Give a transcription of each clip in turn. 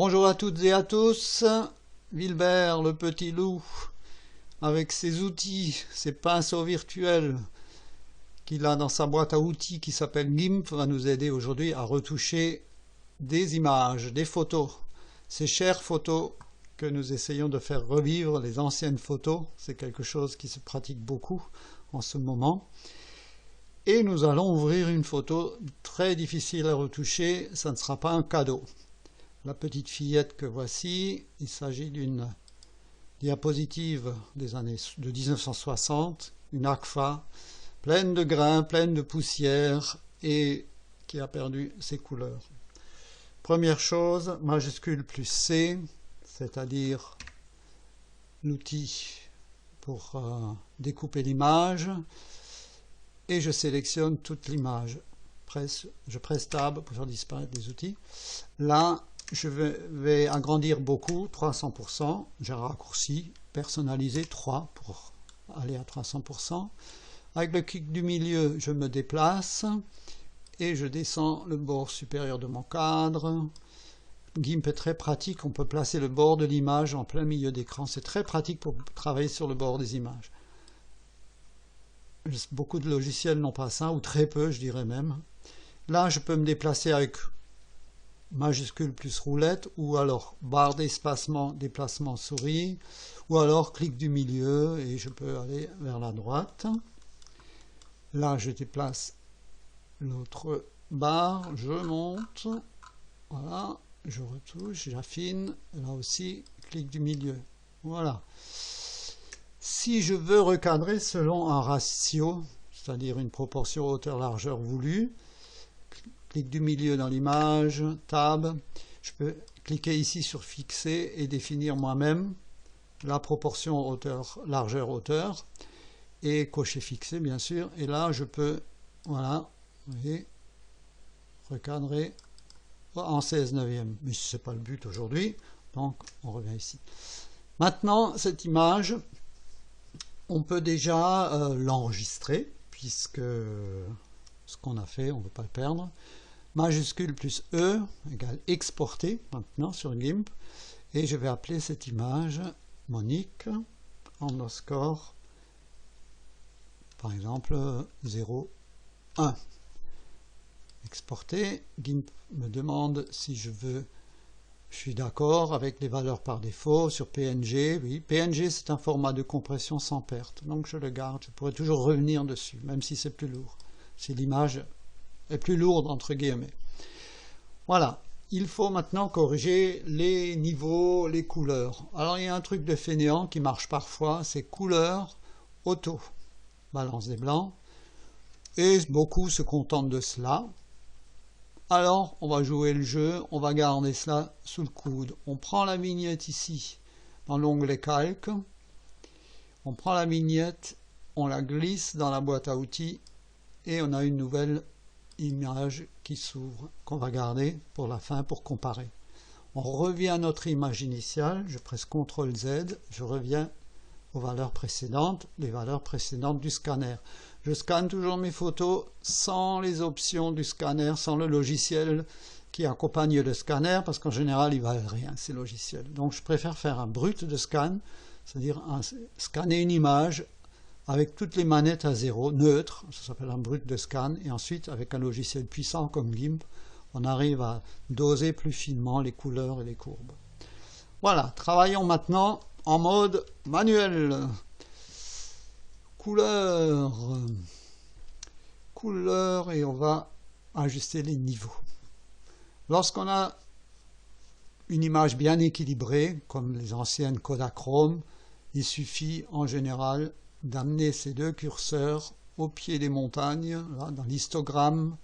Bonjour à toutes et à tous, Wilbert le petit loup, avec ses outils, ses pinceaux virtuels qu'il a dans sa boîte à outils qui s'appelle GIMP, va nous aider aujourd'hui à retoucher des images, des photos, ces chères photos que nous essayons de faire revivre, les anciennes photos, c'est quelque chose qui se pratique beaucoup en ce moment. Et nous allons ouvrir une photo très difficile à retoucher, ça ne sera pas un cadeau. La petite fillette que voici, il s'agit d'une diapositive des années de 1960, une Agfa, pleine de grains, pleine de poussière et qui a perdu ses couleurs. Première chose, majuscule plus C, c'est-à-dire l'outil pour découper l'image, et je sélectionne toute l'image. Je presse Tab pour faire disparaître les outils. Là, je vais agrandir beaucoup, 300%, j'ai un raccourci, personnalisé 3 pour aller à 300%. Avec le clic du milieu, je me déplace et je descends le bord supérieur de mon cadre. GIMP est très pratique, on peut placer le bord de l'image en plein milieu d'écran, c'est très pratique pour travailler sur le bord des images. Beaucoup de logiciels n'ont pas ça, ou très peu, je dirais même. Là, je peux me déplacer avec majuscule plus roulette, ou alors barre d'espacement, déplacement souris, ou alors clic du milieu et je peux aller vers la droite. Là, je déplace l'autre barre, je monte, voilà, je retouche, j'affine, là aussi, clic du milieu, voilà. Si je veux recadrer selon un ratio, c'est-à-dire une proportion hauteur-largeur voulue, clic du milieu dans l'image, Tab, je peux cliquer ici sur Fixer et définir moi-même la proportion hauteur-largeur-hauteur et cocher Fixer bien sûr. Et là, je peux, voilà, vous voyez, recadrer en 16/9. Mais ce n'est pas le but aujourd'hui, donc on revient ici. Maintenant, cette image, on peut déjà l'enregistrer, puisque ce qu'on a fait, on ne veut pas le perdre. Majuscule plus E égale exporter maintenant sur GIMP, et je vais appeler cette image Monique underscore, par exemple 01. Exporter, GIMP me demande si je suis d'accord avec les valeurs par défaut sur PNG. Oui, PNG c'est un format de compression sans perte, donc je le garde, je pourrais toujours revenir dessus, même si c'est plus lourd, si l'image est plus lourde entre guillemets. Voilà, il faut maintenant corriger les niveaux, les couleurs. Alors il y a un truc de fainéant qui marche parfois, c'est couleur, auto, balance des blancs, et beaucoup se contentent de cela. Alors on va jouer le jeu, on va garder cela sous le coude. On prend la vignette ici, dans l'onglet calque, on prend la vignette, on la glisse dans la boîte à outils, et on a une nouvelle image qui s'ouvre, qu'on va garder pour la fin pour comparer. On revient à notre image initiale, je presse CTRL Z, je reviens aux valeurs précédentes, les valeurs précédentes du scanner. Je scanne toujours mes photos sans les options du scanner, sans le logiciel qui accompagne le scanner, parce qu'en général ils ne valent rien ces logiciels. Donc je préfère faire un brut de scan, c'est-à-dire scanner une image avec toutes les manettes à zéro, neutre, ça s'appelle un brut de scan, et ensuite avec un logiciel puissant comme GIMP, on arrive à doser plus finement les couleurs et les courbes. Voilà, travaillons maintenant en mode manuel. Couleur, couleur, et on va ajuster les niveaux. Lorsqu'on a une image bien équilibrée, comme les anciennes Kodachrome, il suffit en général d'amener ces deux curseurs au pied des montagnes, là, dans l'histogramme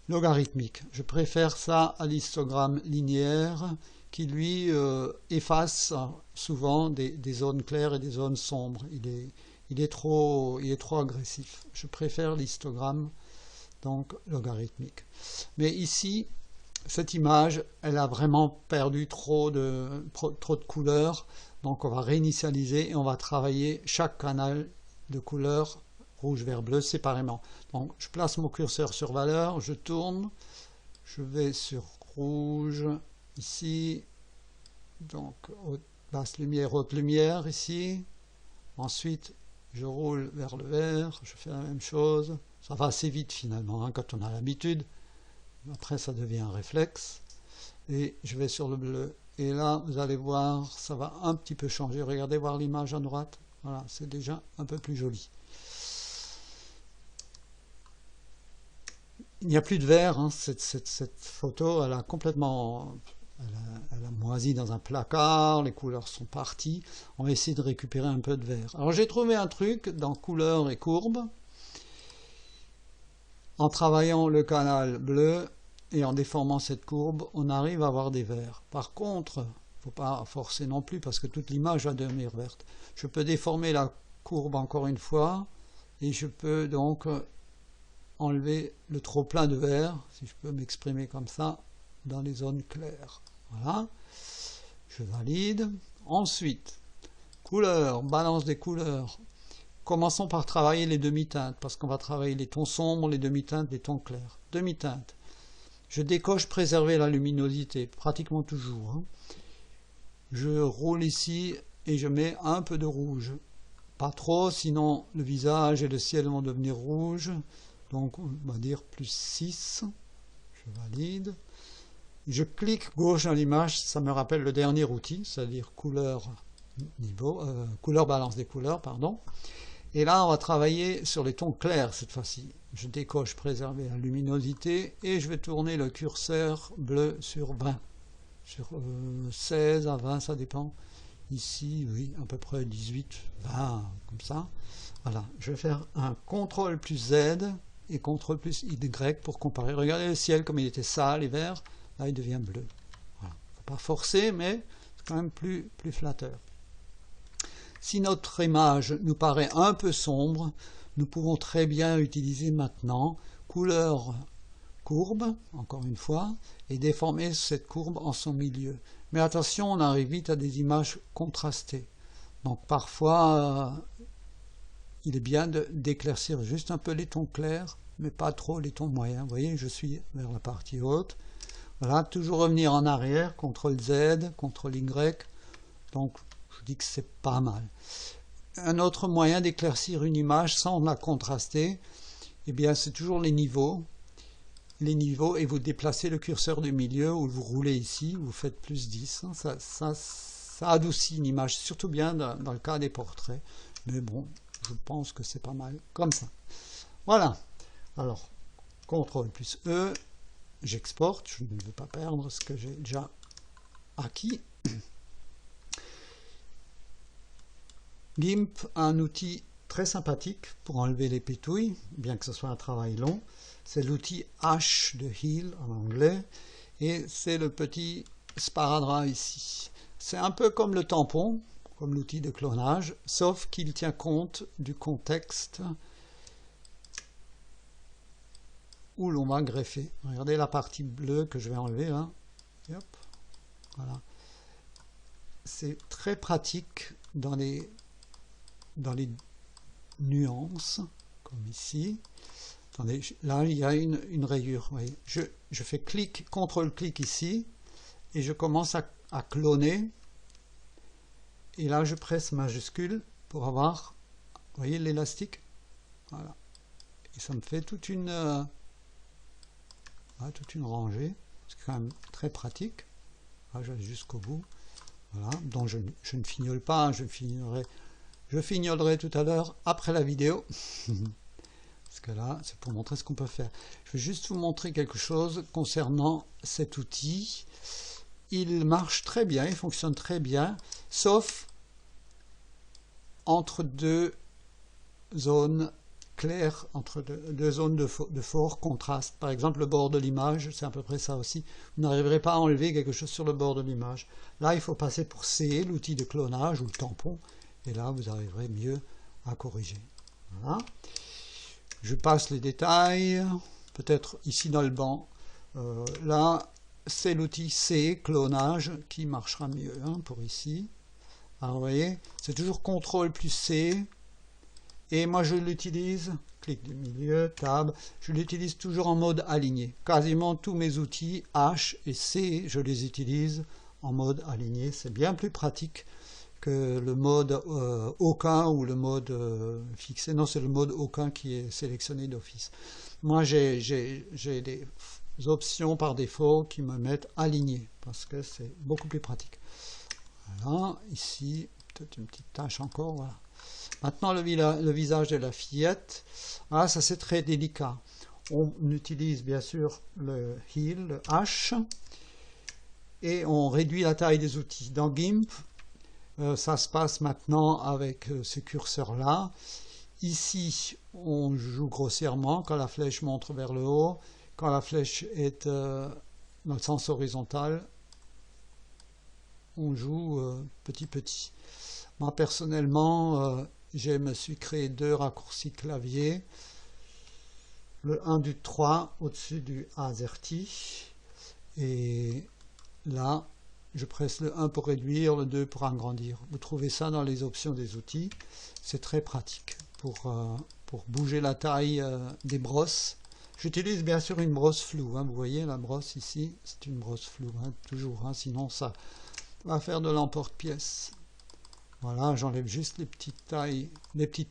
logarithmique. Je préfère ça à l'histogramme linéaire qui lui efface souvent des zones claires et des zones sombres. Il est trop agressif. Je préfère l'histogramme donc logarithmique. Mais ici, cette image, elle a vraiment perdu trop de couleurs. Donc on va réinitialiser et on va travailler chaque canal de couleur rouge, vert, bleu séparément. Donc je place mon curseur sur valeur, je tourne, je vais sur rouge, ici, donc basse lumière, haute lumière ici. Ensuite, je roule vers le vert, je fais la même chose. Ça va assez vite finalement, hein, quand on a l'habitude. Après, ça devient un réflexe. Et je vais sur le bleu. Et là, vous allez voir, ça va un petit peu changer. Regardez voir l'image à droite. Voilà, c'est déjà un peu plus joli. Il n'y a plus de vert, hein. Cette photo, elle a complètement... Elle a moisi dans un placard, les couleurs sont parties. On va essayer de récupérer un peu de vert. Alors j'ai trouvé un truc dans couleurs et courbes. En travaillant le canal bleu et en déformant cette courbe, on arrive à avoir des verts. Par contre, il ne faut pas forcer non plus parce que toute l'image va devenir verte. Je peux déformer la courbe encore une fois et je peux donc enlever le trop plein de vert, si je peux m'exprimer comme ça, dans les zones claires. Voilà, je valide. Ensuite, couleur, balance des couleurs. Commençons par travailler les demi-teintes, parce qu'on va travailler les tons sombres, les demi-teintes, les tons clairs. Demi-teintes. Je décoche préserver la luminosité, pratiquement toujours. Hein. Je roule ici et je mets un peu de rouge. Pas trop, sinon le visage et le ciel vont devenir rouges. Donc on va dire plus 6. Je valide. Je clique gauche dans l'image, ça me rappelle le dernier outil, c'est-à-dire couleur balance des couleurs, pardon. Et là, on va travailler sur les tons clairs cette fois-ci. Je décoche préserver la luminosité et je vais tourner le curseur bleu sur 20. Sur 16 à 20, ça dépend. Ici, oui, à peu près 18, 20, comme ça. Voilà, je vais faire un CTRL plus Z et CTRL plus Y pour comparer. Regardez le ciel comme il était sale et vert. Là, il devient bleu. Voilà. Il ne faut pas forcer, mais c'est quand même plus flatteur. Si notre image nous paraît un peu sombre, nous pouvons très bien utiliser maintenant couleur courbe, encore une fois, et déformer cette courbe en son milieu. Mais attention, on arrive vite à des images contrastées. Donc parfois, il est bien d'éclaircir juste un peu les tons clairs, mais pas trop les tons moyens. Vous voyez, je suis vers la partie haute. Voilà, toujours revenir en arrière, CTRL Z, CTRL Y. Donc, je dis que c'est pas mal. Un autre moyen d'éclaircir une image sans la contraster, eh bien, c'est toujours les niveaux. Les niveaux, et vous déplacez le curseur du milieu, ou vous roulez ici, vous faites plus 10. Ça adoucit une image, surtout bien dans le cas des portraits. Mais bon, je pense que c'est pas mal comme ça. Voilà. Alors, CTRL plus E. J'exporte, je ne veux pas perdre ce que j'ai déjà acquis. GIMP a un outil très sympathique pour enlever les pétouilles, bien que ce soit un travail long. C'est l'outil H de Heal en anglais, et c'est le petit sparadrap ici. C'est un peu comme le tampon, comme l'outil de clonage, sauf qu'il tient compte du contexte où l'on va greffer. Regardez la partie bleue que je vais enlever là. Hop. Voilà. C'est très pratique dans les nuances, comme ici. Attendez, là il y a une rayure. Vous voyez. Je fais clic, CTRL-clic ici, et je commence à cloner. Et là je presse majuscule pour avoir, vous voyez l'élastique. Voilà. Et ça me fait toute une rangée, c'est quand même très pratique. Là, je vais jusqu'au bout. Voilà, donc je ne fignole pas, je fignolerai tout à l'heure après la vidéo. Parce que là, c'est pour montrer ce qu'on peut faire. Je vais juste vous montrer quelque chose concernant cet outil. Il marche très bien, il fonctionne très bien, sauf entre deux zones clair entre deux zones de fort contraste. Par exemple, le bord de l'image, c'est à peu près ça aussi. Vous n'arriverez pas à enlever quelque chose sur le bord de l'image. Là, il faut passer pour C, l'outil de clonage ou le tampon, et là, vous arriverez mieux à corriger. Voilà. Je passe les détails, peut-être ici dans le banc. Là, c'est l'outil C, clonage, qui marchera mieux pour ici. Alors, vous voyez, c'est toujours CTRL plus C. Et moi je l'utilise, clic du milieu, Tab, je l'utilise toujours en mode aligné. Quasiment tous mes outils H et C, je les utilise en mode aligné. C'est bien plus pratique que le mode aucun ou le mode fixé. Non, c'est le mode aucun qui est sélectionné d'office. Moi, j'ai des options par défaut qui me mettent aligné parce que c'est beaucoup plus pratique. Voilà, ici, peut-être une petite tâche encore, voilà. Maintenant, le visage de la fillette, ah, ça c'est très délicat. On utilise bien sûr le Heal, le H, et on réduit la taille des outils. Dans GIMP, ça se passe maintenant avec ce curseur-là. Ici, on joue grossièrement quand la flèche montre vers le haut. Quand la flèche est dans le sens horizontal, on joue petit petit. Moi personnellement, je me suis créé 2 raccourcis clavier. Le 1 du 3 au-dessus du AZERTY. Et là, je presse le 1 pour réduire, le 2 pour agrandir. Vous trouvez ça dans les options des outils. C'est très pratique pour bouger la taille des brosses. J'utilise bien sûr une brosse floue, hein. Vous voyez la brosse ici, c'est une brosse floue, hein, toujours, hein, sinon ça va faire de l'emporte-pièce. Voilà, j'enlève juste les petites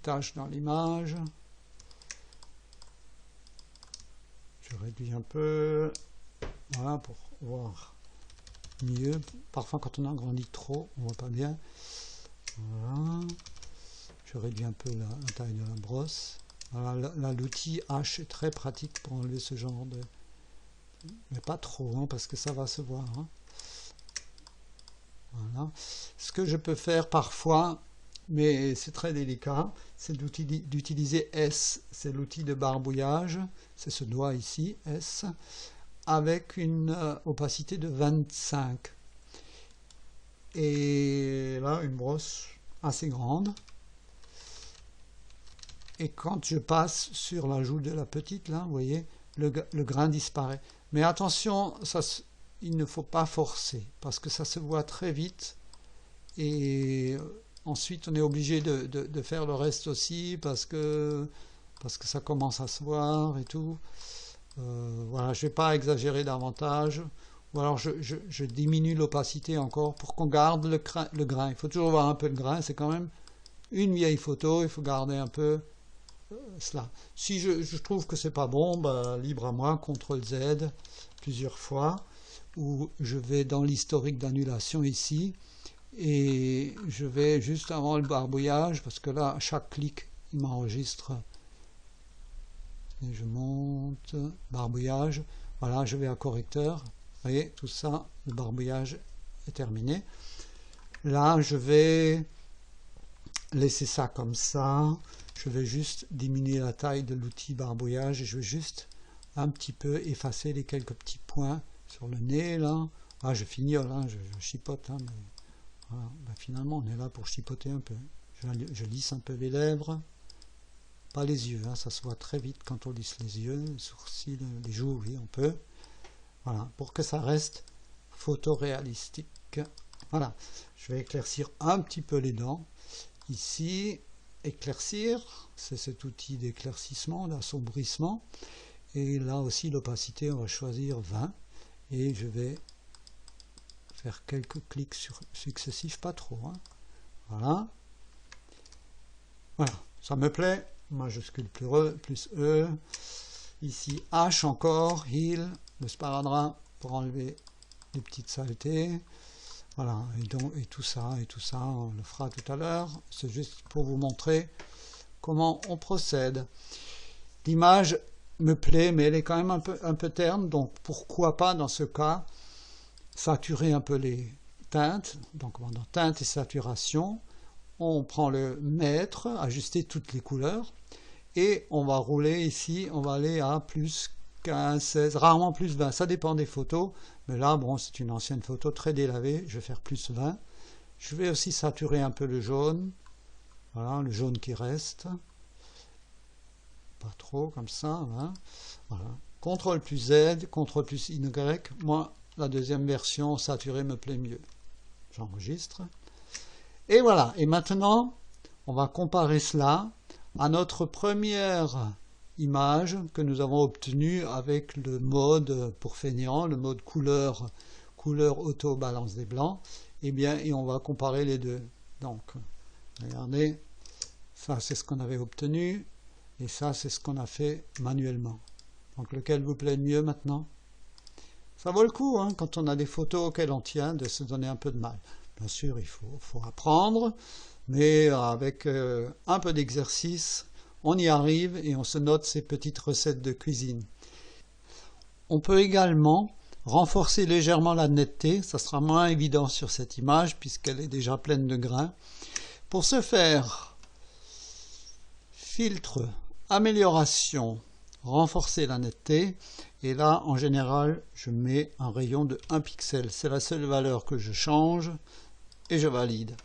taches dans l'image. Je réduis un peu, voilà, pour voir mieux. Parfois quand on agrandit trop, on voit pas bien. Voilà. Je réduis un peu la taille de la brosse. Voilà, là, l'outil H est très pratique pour enlever ce genre de... Mais pas trop, hein, parce que ça va se voir. Hein. Voilà. Ce que je peux faire parfois, mais c'est très délicat, c'est d'utiliser S. C'est l'outil de barbouillage, c'est ce doigt ici, S, avec une opacité de 25. Et là, une brosse assez grande. Et quand je passe sur la joue de la petite, là, vous voyez, le grain disparaît. Mais attention, il ne faut pas forcer, parce que ça se voit très vite. Et ensuite, on est obligé de faire le reste aussi, parce que ça commence à se voir et tout. Voilà, je ne vais pas exagérer davantage. Ou alors, je diminue l'opacité encore pour qu'on garde le grain. Il faut toujours avoir un peu de grain, c'est quand même une vieille photo, il faut garder un peu... cela. Si je trouve que c'est pas bon, bah, libre à moi, CTRL Z plusieurs fois, ou je vais dans l'historique d'annulation ici, et je vais juste avant le barbouillage, parce que là, à chaque clic, il m'enregistre. Et je monte, barbouillage, voilà, je vais à correcteur, vous voyez, tout ça, le barbouillage est terminé. Là, je vais laisser ça comme ça. Je vais juste diminuer la taille de l'outil barbouillage et je vais juste un petit peu effacer les quelques petits points sur le nez là. Ah, je fignole, hein, je chipote, hein, mais voilà. Ben, finalement on est là pour chipoter un peu. Je lisse un peu les lèvres, pas les yeux, hein, ça se voit très vite quand on lisse les yeux, les sourcils, les joues, oui on peut. Voilà, pour que ça reste photoréalistique. Voilà, je vais éclaircir un petit peu les dents. Ici, éclaircir, c'est cet outil d'éclaircissement, d'assombrissement. Et là aussi, l'opacité, on va choisir 20. Et je vais faire quelques clics successifs, pas trop. Hein. Voilà. Voilà, ça me plaît. Majuscule plus E. Ici, H encore, Heal, le sparadrap pour enlever les petites saletés. Voilà, et tout ça, on le fera tout à l'heure. C'est juste pour vous montrer comment on procède. L'image me plaît, mais elle est quand même un peu terne, donc pourquoi pas dans ce cas saturer un peu les teintes. Donc dans teinte et saturation, on prend le mètre, ajuster toutes les couleurs, et on va rouler ici, on va aller à plus 15, 16, rarement plus 20, ça dépend des photos, mais là, bon, c'est une ancienne photo très délavée, je vais faire plus 20. Je vais aussi saturer un peu le jaune, voilà, le jaune qui reste, pas trop comme ça, hein. Voilà. CTRL plus Z, CTRL plus Y, moi, la deuxième version saturée me plaît mieux. J'enregistre. Et voilà, et maintenant, on va comparer cela à notre première image que nous avons obtenue avec le mode pour fainéant, le mode couleur auto balance des blancs, et on va comparer les deux. Donc, regardez, ça c'est ce qu'on avait obtenu, et ça c'est ce qu'on a fait manuellement. Donc lequel vous plaît le mieux maintenant? Ça vaut le coup, hein, quand on a des photos auxquelles on tient, de se donner un peu de mal. Bien sûr, il faut apprendre, mais avec un peu d'exercice, on y arrive et on se note ces petites recettes de cuisine. On peut également renforcer légèrement la netteté, ça sera moins évident sur cette image puisqu'elle est déjà pleine de grains. Pour ce faire, filtre, amélioration, renforcer la netteté, et là en général je mets un rayon de 1 pixel, c'est la seule valeur que je change et je valide.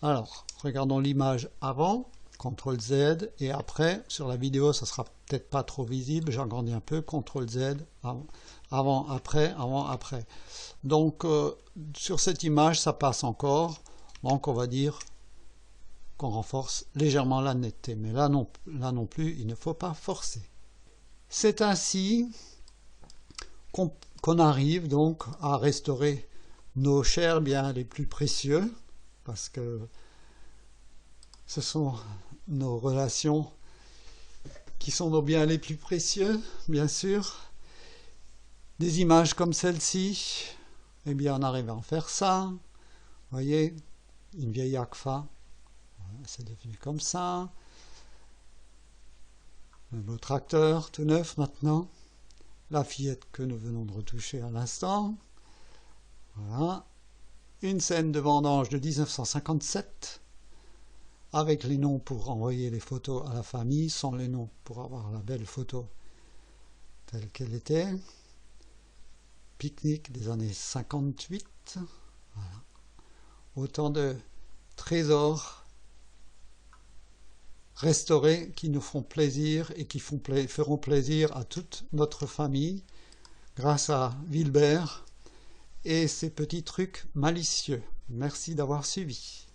Alors regardons l'image avant, CTRL Z, et après sur la vidéo ça sera peut-être pas trop visible, j'agrandis un peu, CTRL Z, avant, après. Donc sur cette image ça passe encore, donc on va dire qu'on renforce légèrement la netteté, mais là non plus il ne faut pas forcer. C'est ainsi qu'on arrive donc à restaurer nos chers biens les plus précieux, parce que ce sont nos relations qui sont nos biens les plus précieux, bien sûr. Des images comme celle-ci, eh bien on arrive à en faire ça. Vous voyez, une vieille Agfa, c'est devenu comme ça. Un beau tracteur tout neuf maintenant. La fillette que nous venons de retoucher à l'instant. Voilà. Une scène de vendange de 1957 avec les noms pour envoyer les photos à la famille, sans les noms pour avoir la belle photo telle qu'elle était. Pique-nique des années 58. Voilà. Autant de trésors restaurés qui nous feront plaisir et qui feront plaisir à toute notre famille grâce à Wilbert et ses petits trucs malicieux. Merci d'avoir suivi.